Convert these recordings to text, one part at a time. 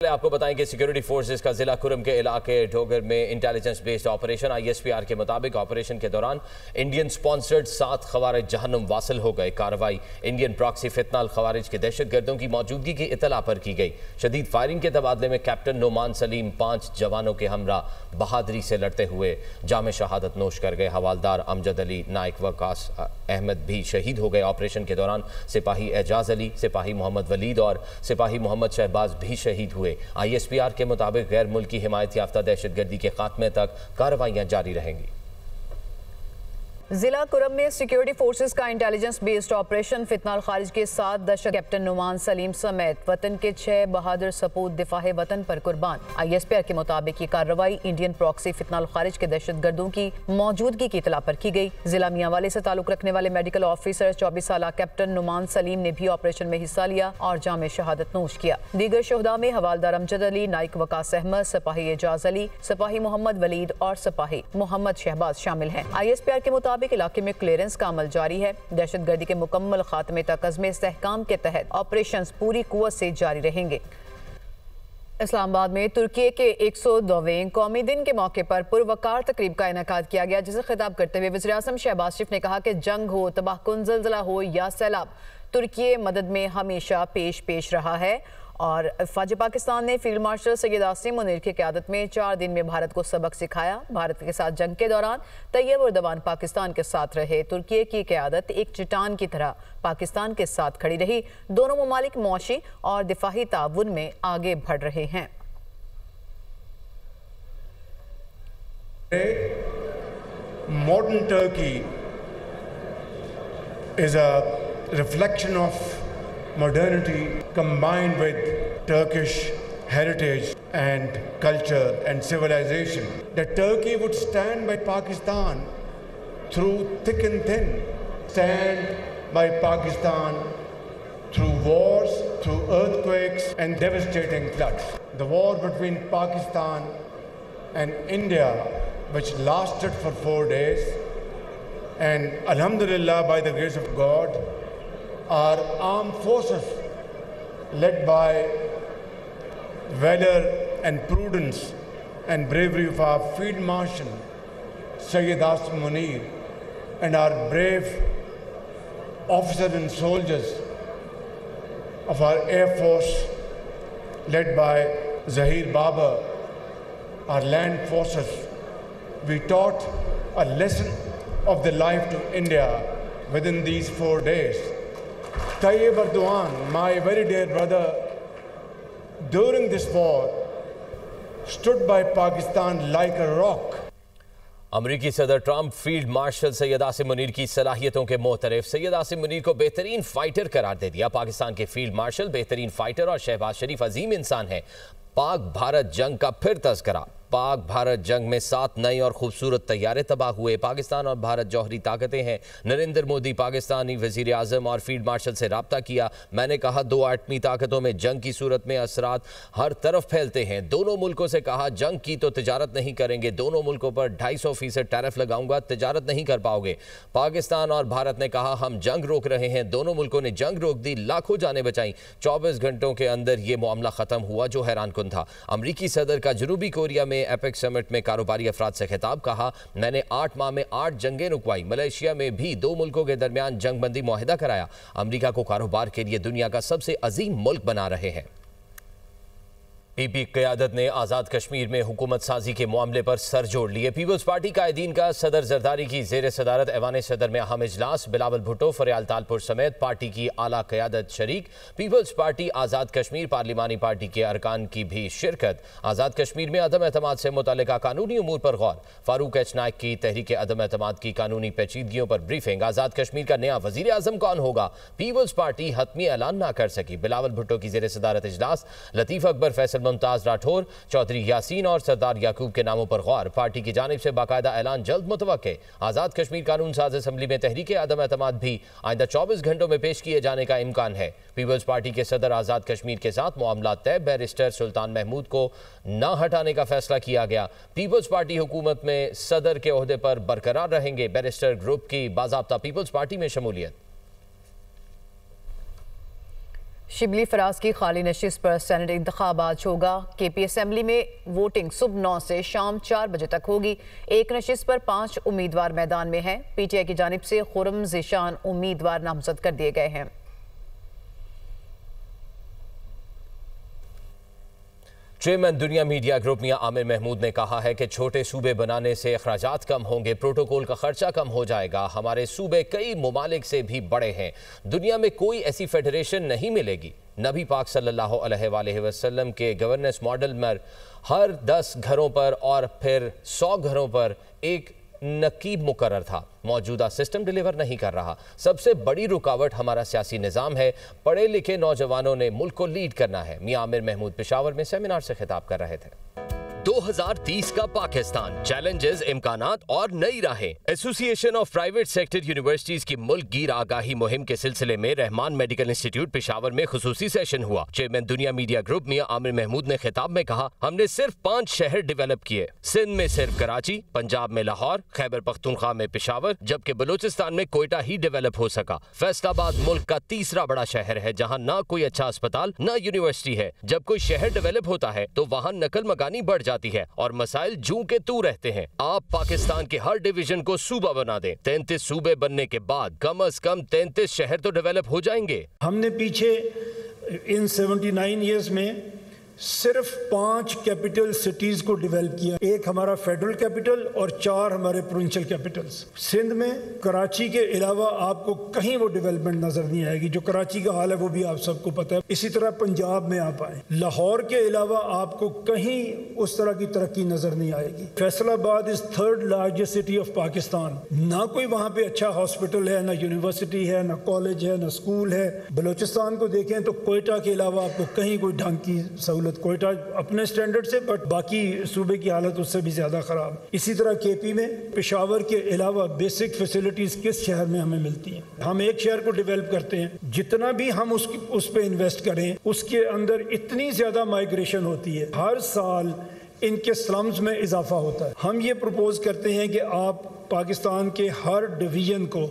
आपको बताएं कि सिक्योरिटी फोर्सेस का जिला कुरम के इलाके डोगर में इंटेलिजेंस बेस्ड ऑपरेशन ISPR के मुताबिक ऑपरेशन के दौरान इंडियन स्पॉन्सर्ड 7 खवारिज जहन्नुम वासिल हो गए। कार्रवाई इंडियन प्रॉक्सी फितनाल खवारिज के दहशत गर्दों की मौजूदगी की इतला पर की गई। शदीद फायरिंग के तबादले में कैप्टन नोमान सलीम 5 जवानों के हमरा बहादुरी से लड़ते हुए जाम शहादत नोश कर गए। हवालदार अमजद अली, नाइक वकास अहमद भी शहीद हो गए। ऑपरेशन के दौरान सिपाही एजाज अली, सिपाही मोहम्मद वलीद और सिपाही मोहम्मद शहबाज भी शहीद हुए। ISPR के मुताबिक गैर मुल्की हिमायत याफ्ता दहशतगर्दी के खात्मे तक कार्रवाइयां जारी रहेंगी। जिला कुरम में सिक्योरिटी फोर्सेस का इंटेलिजेंस बेस्ड ऑपरेशन फितनाल खारिज के साथ दहशत कैप्टन नुमान सलीम समेत वतन के 6 बहादुर सपूत दिफाए वतन पर कुर्बान। ISPR के मुताबिक ये कार्रवाई इंडियन प्रॉक्सी फितनाल खारिज के दहशत गर्दों की मौजूदगी की इतला पर की गई। जिला मियांवाली से ताल्लुक रखने वाले मेडिकल ऑफिसर 24 साल कैप्टन नुमान सलीम ने भी ऑपरेशन में हिस्सा लिया और जाम शहादत नोश किया। दीगर शोहदा में हवालदार अमजद अली, नाइक वकास अहमद, सिपाही एजाज अली, सिपाही मोहम्मद वलीद और सिपाही मोहम्मद शहबाज शामिल हैं। ISPR के मुताबिक इलाके में क्लियरेंस का अमल जारी है। दहशतगर्दी के मुकम्मल खात्मे तक अज़्म इस्तेहकाम के तहत ऑपरेशंस पूरी कुव्वत से जारी रहेंगे। इस्लामाबाद में तुर्की के 102वें कौमी दिन के मौके पर पुरवकार तकरीब का इनेकाद किया गया, जिसे खिताब करते हुए वज़ीर-ए-आज़म शहबाज शरीफ ने कहा कि जंग हो, तबाहकुन ज़ल्ज़ला हो या सैलाब, तुर्की मदद में हमेशा पेश रहा है। और फ़ौज पाकिस्तान ने फील्ड मार्शल सैयद आसिम मुनीर की क़यादत में 4 दिन में भारत को सबक सिखाया। भारत के साथ जंग के दौरान तैयब और दवान पाकिस्तान के साथ रहे। तुर्की की क़यादत एक चट्टान की तरह पाकिस्तान के साथ खड़ी रही। दोनों ममालिक मौशी और दिफाही ताउन में आगे बढ़ रहे हैं। Modern Turkey is a reflection of modernity combined with Turkish heritage and culture and civilization. That Turkey would stand by Pakistan through thick and thin, stand by Pakistan through wars, through earthquakes and devastating floods. The war between Pakistan and India, which lasted for 4 days, and Alhamdulillah, by the grace of God, our armed forces, led by valor and prudence and bravery of our Field Marshal Sayyid Asim Munir and our brave officers and soldiers of our Air Force, led by Zahir Baba, our land forces, we taught a lesson of the life to India within these 4 days. Tayyip Erdogan, my very dear brother, during this war stood by Pakistan like a rock. अमरीकी सदर Trump field marshal Syed Asim Munir की सलाहियतों के मोहतरफ। सैयद आसिम मुनीर को बेहतरीन fighter करार दे दिया। पाकिस्तान के field marshal बेहतरीन फाइटर और शहबाज शरीफ अजीम इंसान है। पाक भारत जंग का फिर तज़किरा। पाक भारत जंग में 7 नए और खूबसूरत तैयारे तबाह हुए। पाकिस्तान और भारत जौहरी ताकतें हैं। नरेंद्र मोदी पाकिस्तानी वज़ीर आज़म और फील्ड मार्शल से रब्ता किया। मैंने कहा 2 आटमी ताकतों में जंग की सूरत में असरात हर तरफ फैलते हैं। दोनों मुल्कों से कहा जंग की तो तिजारत नहीं करेंगे, दोनों मुल्कों पर 250% टैरिफ लगाऊंगा, तिजारत नहीं कर पाओगे। पाकिस्तान और भारत ने कहा हम जंग रोक रहे हैं, दोनों मुल्कों ने जंग रोक दी, लाखों जानें बचाई। 24 घंटों के अंदर ये मामला ख़त्म हुआ जो हैरान कुन था। अमरीकी सदर का जनूबी कोरिया में एपेक्स समिट में कारोबारी अफराद से खिताब। कहा मैंने 8 माह में 8 जंगें रुकवाई। मलेशिया में भी 2 मुल्कों के दरमियान जंग बंदी मुआहिदा कराया। अमरीका को कारोबार के लिए दुनिया का सबसे अजीम मुल्क बना रहे हैं। PP क़यादत ने आज़ाद कश्मीर में हुकूमत साजी के मामले पर सर जोड़ लिए। पीपल्स पार्टी कायदीन का सदर जरदारी की जेर सदारत ऐवान सदर में अहम इजलास। बिलावल भुट्टो, फरियाल तालपुर समेत पार्टी की आला क़यादत शरीक। Peoples party Azad Kashmir पार्लिमानी party के अरकान की भी शिरकत। आज़ाद कश्मीर में अदम एतमाद से मुतल्लिका कानूनी उमूर पर गौर। फारूक एच नाइक की तहरीक अदम एतमाद की कानूनी पेचीदगियों पर ब्रीफिंग। आज़ाद कश्मीर का नया वज़ीर आज़म कौन होगा, पीपल्स पार्टी हतमी ऐलान ना कर सकी। बिलावल भुट्टो की जेर सदारत इजलास। लतीफ़ अकबर, फैसल मुमताज़ राठौर, चौधरी यासीन और सरदार याकूब के नामों पर गौर। पार्टी की जानिब से बाकायदा ऐलान जल्द मुतवक्के। आज़ाद कश्मीर कानून साज असम्बली में तहरीक अदम एतमाद भी आइंदा 24 घंटों में पेश किए जाने का इम्कान है। पीपल्स पार्टी के सदर आज़ाद कश्मीर के साथ मामला तय। बैरिस्टर सुल्तान महमूद को न हटाने का फैसला किया गया। पीपल्स पार्टी हुकूमत में सदर के ओहदे पर बरकरार रहेंगे। बैरिस्टर ग्रुप की बाज़ाब्ता पीपल्स पार्टी में शमूलियत। शिबली फराज की खाली नशिस्त पर सेनेट इंतखाब आज होगा। KP असेंबली में वोटिंग सुबह 9 से शाम 4 बजे तक होगी। एक नशिस्त पर 5 उम्मीदवार मैदान में हैं। PTI की जानिब से खुर्रम ज़ीशान उम्मीदवार नामजद कर दिए गए हैं। चेयरमैन दुनिया मीडिया ग्रुप मियां आमिर महमूद ने कहा है कि छोटे सूबे बनाने से अखराजात कम होंगे, प्रोटोकॉल का खर्चा कम हो जाएगा। हमारे सूबे कई मुमालिक से भी बड़े हैं। दुनिया में कोई ऐसी फेडरेशन नहीं मिलेगी। नबी पाक सल्लल्लाहु अलैहि वसल्लम के गवर्नेंस मॉडल में हर 10 घरों पर और फिर 100 घरों पर एक नकीब मुकर्रर था। मौजूदा सिस्टम डिलीवर नहीं कर रहा। सबसे बड़ी रुकावट हमारा सियासी निज़ाम है। पढ़े लिखे नौजवानों ने मुल्क को लीड करना है। मियां आमिर महमूद पेशावर में सेमिनार से खिताब कर रहे थे। 2030 का पाकिस्तान, चैलेंजेस, इम्कानात और नई राहें। Association of private sector universities की मुल्क गिर आगाही मुहिम के सिलसिले में रहमान मेडिकल इंस्टीट्यूट पेशावर में खुसूसी सेशन हुआ। चेयरमैन दुनिया मीडिया ग्रुप मियां आमिर महमूद ने खिताब में कहा, हमने सिर्फ 5 शहर डेवलप किए। सिंध में सिर्फ कराची, पंजाब में लाहौर, खैबर पख्तूनख्वा में पेशावर, जबकि बलूचिस्तान में कोयटा ही डेवलप हो सका। फैसलाबाद मुल्क का तीसरा बड़ा शहर है जहाँ ना कोई अच्छा अस्पताल ना यूनिवर्सिटी है। जब कोई शहर डेवलप होता है तो वहाँ नकल मकानी बढ़ जाती है और मसाइल जूं के तू रहते हैं। आप पाकिस्तान के हर डिवीजन को सूबा बना दें। 33 सूबे बनने के बाद कम से कम 33 शहर तो डेवलप हो जाएंगे। हमने पीछे इन 79 इयर्स में सिर्फ 5 कैपिटल सिटीज को डेवलप किया। एक हमारा फेडरल कैपिटल और 4 हमारे प्रोविंशियल कैपिटल्स। सिंध में कराची के अलावा आपको कहीं वो डेवलपमेंट नजर नहीं आएगी। जो कराची का हाल है वो भी आप सबको पता है। इसी तरह पंजाब में आप आए, लाहौर के अलावा आपको कहीं उस तरह की तरक्की नजर नहीं आएगी। Faisalabad is 3rd largest city of Pakistan. ना कोई वहाँ पे अच्छा हॉस्पिटल है, ना यूनिवर्सिटी है, ना कॉलेज है, ना स्कूल है। बलूचिस्तान को देखें तो कोयटा के अलावा आपको कहीं कोई ढंग की सहूलत, कोयटा अपने स्टैंडर्ड से, बट बाकी सूबे की हालत उससे भी ज्यादा खराब। इसी तरह KP में पेशावर के अलावा बेसिक फैसिलिटीज किस शहर में हमें मिलती हैं? हम एक शहर को डेवलप करते हैं, जितना भी हम उस पे इन्वेस्ट करें उसके अंदर इतनी ज्यादा माइग्रेशन होती है। हर साल इनके स्लम्स में इजाफा होता है। हम ये प्रपोज करते हैं कि आप पाकिस्तान के हर डिवीजन को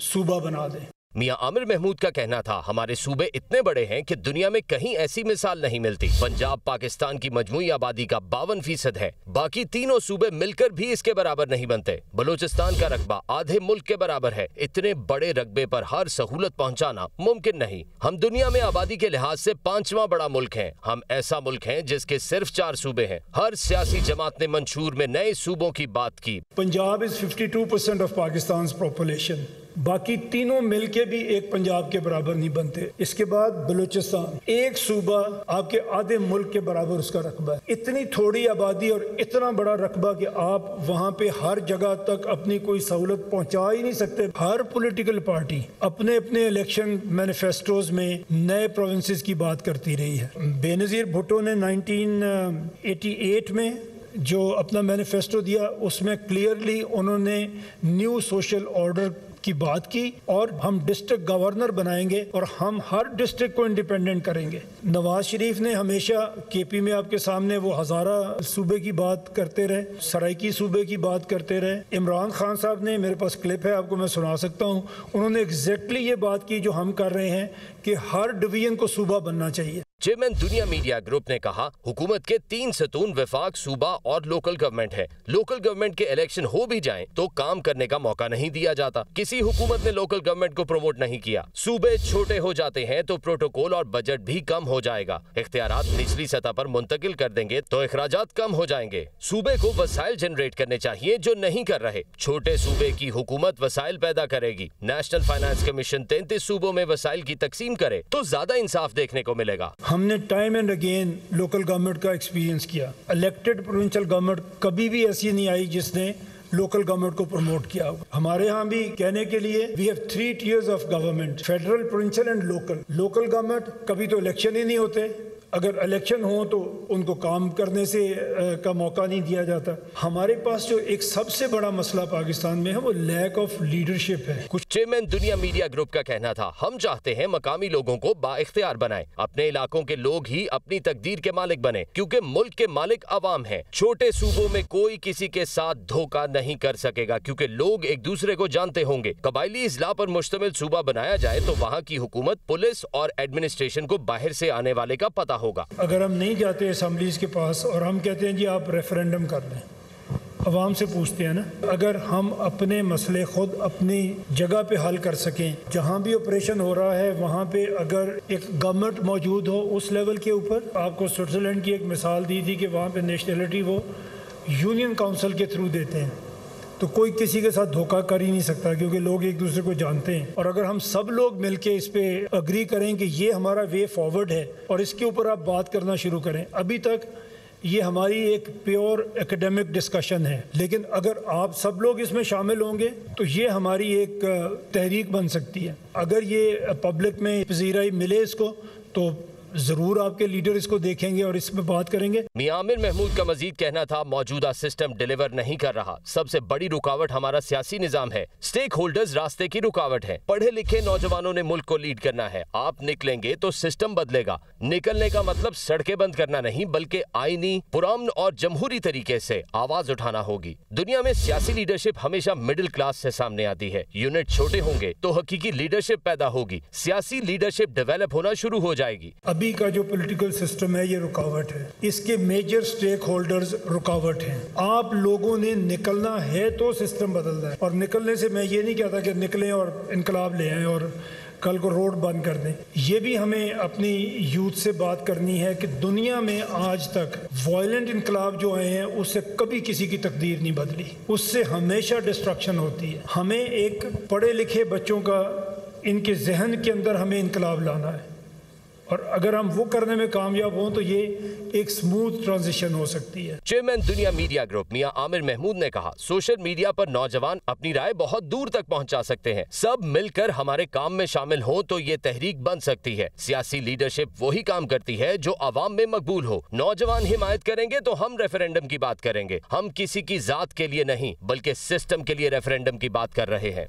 सूबा बना दें। मियां आमिर महमूद का कहना था, हमारे सूबे इतने बड़े हैं कि दुनिया में कहीं ऐसी मिसाल नहीं मिलती। पंजाब पाकिस्तान की मजमूई आबादी का 52% है। बाकी तीनों सूबे मिलकर भी इसके बराबर नहीं बनते। बलूचिस्तान का रकबा आधे मुल्क के बराबर है। इतने बड़े रकबे पर हर सहूलत पहुंचाना मुमकिन नहीं। हम दुनिया में आबादी के लिहाज से 5वां बड़ा मुल्क हैं। हम ऐसा मुल्क हैं जिसके सिर्फ 4 सूबे हैं। हर सियासी जमात ने मंशूर में नए सूबों की बात की। Punjab is 52% of Pakistan population. बाकी तीनों मिलके भी एक पंजाब के बराबर नहीं बनते। इसके बाद बलूचिस्तान, एक सूबा आपके आधे मुल्क के बराबर उसका रकबा है। इतनी थोड़ी आबादी और इतना बड़ा रकबा कि आप वहाँ पे हर जगह तक अपनी कोई सहूलत पहुँचा ही नहीं सकते। हर पॉलिटिकल पार्टी अपने अपने इलेक्शन मैनिफेस्टोज में नए प्रोविंसेस की बात करती रही है। बेनज़ीर भुट्टो ने 1988 में जो अपना मैनिफेस्टो दिया उसमें क्लियरली उन्होंने न्यू सोशल ऑर्डर की बात की और हम डिस्ट्रिक्ट गवर्नर बनाएंगे और हम हर डिस्ट्रिक्ट को इंडिपेंडेंट करेंगे। नवाज शरीफ ने हमेशा KP में आपके सामने वो हज़ारा सूबे की बात करते रहे, सराइकी सूबे की बात करते रहे। इमरान खान साहब ने, मेरे पास क्लिप है आपको मैं सुना सकता हूँ, उन्होंने एग्जैक्टली ये बात की जो हम कर रहे हैं कि हर डिवीजन को सूबा बनना चाहिए। चेयरमैन दुनिया मीडिया ग्रुप ने कहा, हुकूमत के 3 सतून वफाक, सूबा और लोकल गवर्नमेंट है। लोकल गवर्नमेंट के इलेक्शन हो भी जाएं तो काम करने का मौका नहीं दिया जाता। किसी हुकूमत ने लोकल गवर्नमेंट को प्रमोट नहीं किया। सूबे छोटे हो जाते हैं तो प्रोटोकॉल और बजट भी कम हो जाएगा। इख्तियारात निचली सतह पर मुंतकिल कर देंगे तो अखराजात कम हो जाएंगे। सूबे को वसाइल जनरेट करने चाहिए जो नहीं कर रहे। छोटे सूबे की हुकूमत वसाइल पैदा करेगी। नेशनल फाइनेंस कमीशन 33 सूबों में वसाइल की तकसीम करे तो ज्यादा इंसाफ देखने को मिलेगा। हमने time and again local government का एक्सपीरियंस किया। इलेक्टेड प्रोविंशियल गवर्नमेंट कभी भी ऐसी नहीं आई जिसने लोकल गवर्नमेंट को प्रमोट किया। हमारे यहाँ भी कहने के लिए we have 3 tiers of government, federal, provincial and local. Local government कभी तो इलेक्शन ही नहीं होते, अगर इलेक्शन हो तो उनको काम करने से का मौका नहीं दिया जाता। हमारे पास जो एक सबसे बड़ा मसला पाकिस्तान में है वो लैक ऑफ लीडरशिप है। कुछ चेयरमैन दुनिया मीडिया ग्रुप का कहना था, हम चाहते हैं मकामी लोगों को बाइख्तियार बनाएं, अपने इलाकों के लोग ही अपनी तकदीर के मालिक बने, क्योंकि मुल्क के मालिक अवाम हैं। छोटे सूबों में कोई किसी के साथ धोखा नहीं कर सकेगा, क्योंकि लोग एक दूसरे को जानते होंगे। कबायली इस्लाह पर मुश्तमिल सूबा बनाया जाए तो वहाँ की हुकूमत, पुलिस और एडमिनिस्ट्रेशन को बाहर से आने वाले का पता होगा। अगर हम नहीं जाते असम्बलीज के पास और हम कहते हैं जी आप रेफरेंडम कर लें, अवाम से पूछते हैं ना, अगर हम अपने मसले खुद अपनी जगह पे हल कर सकें, जहाँ भी ऑपरेशन हो रहा है वहाँ पे अगर एक गवर्नमेंट मौजूद हो उस लेवल के ऊपर। आपको स्विट्ज़रलैंड की एक मिसाल दी थी कि वहाँ पे नेशनलिटी वो यूनियन काउंसिल के थ्रू देते हैं, तो कोई किसी के साथ धोखा कर ही नहीं सकता क्योंकि लोग एक दूसरे को जानते हैं। और अगर हम सब लोग मिलके इस पे अग्री करें कि ये हमारा वे फॉरवर्ड है और इसके ऊपर आप बात करना शुरू करें। अभी तक ये हमारी एक प्योर एकेडमिक डिस्कशन है, लेकिन अगर आप सब लोग इसमें शामिल होंगे तो ये हमारी एक तहरीक बन सकती है। अगर ये पब्लिक में पजीराई मिले इसको तो जरूर आपके लीडर इसको देखेंगे और इसमें बात करेंगे। मियां आमिर महमूद का मजीद कहना था, मौजूदा सिस्टम डिलीवर नहीं कर रहा। सबसे बड़ी रुकावट हमारा सियासी निजाम है। स्टेक होल्डर्स रास्ते की रुकावट है। पढ़े लिखे नौजवानों ने मुल्क को लीड करना है। आप निकलेंगे तो सिस्टम बदलेगा। निकलने का मतलब सड़कें बंद करना नहीं, बल्कि आईनी, पुरअमन और जमहूरी तरीके से आवाज उठाना होगी। दुनिया में सियासी लीडरशिप हमेशा मिडिल क्लास से सामने आती है। यूनिट छोटे होंगे तो हकीकी लीडरशिप पैदा होगी, सियासी लीडरशिप डेवलप होना शुरू हो जाएगी। अभी का जो पॉलिटिकल सिस्टम है ये रुकावट है, इसके मेजर स्टेक होल्डर्स रुकावट हैं। आप लोगों ने निकलना है तो सिस्टम बदलना है। और निकलने से मैं ये नहीं कहता कि निकलें और इनकलाब ले आएं और कल को रोड बंद कर दें। ये भी हमें अपनी यूथ से बात करनी है कि दुनिया में आज तक वायलेंट इनकलाब जो आए हैं उससे कभी किसी की तकदीर नहीं बदली, उससे हमेशा डिस्ट्रक्शन होती है। हमें एक पढ़े लिखे बच्चों का इनके जहन के अंदर हमें इनकलाब लाना है और अगर हम वो करने में कामयाब हों तो ये एक स्मूथ ट्रांजिशन हो सकती है। चेयरमैन दुनिया मीडिया ग्रुप मियां आमिर महमूद ने कहा, सोशल मीडिया पर नौजवान अपनी राय बहुत दूर तक पहुंचा सकते हैं। सब मिलकर हमारे काम में शामिल हों तो ये तहरीक बन सकती है। सियासी लीडरशिप वही काम करती है जो अवाम में मकबूल हो। नौजवान हिमायत करेंगे तो हम रेफरेंडम की बात करेंगे। हम किसी की जात के लिए नहीं बल्कि सिस्टम के लिए रेफरेंडम की बात कर रहे हैं।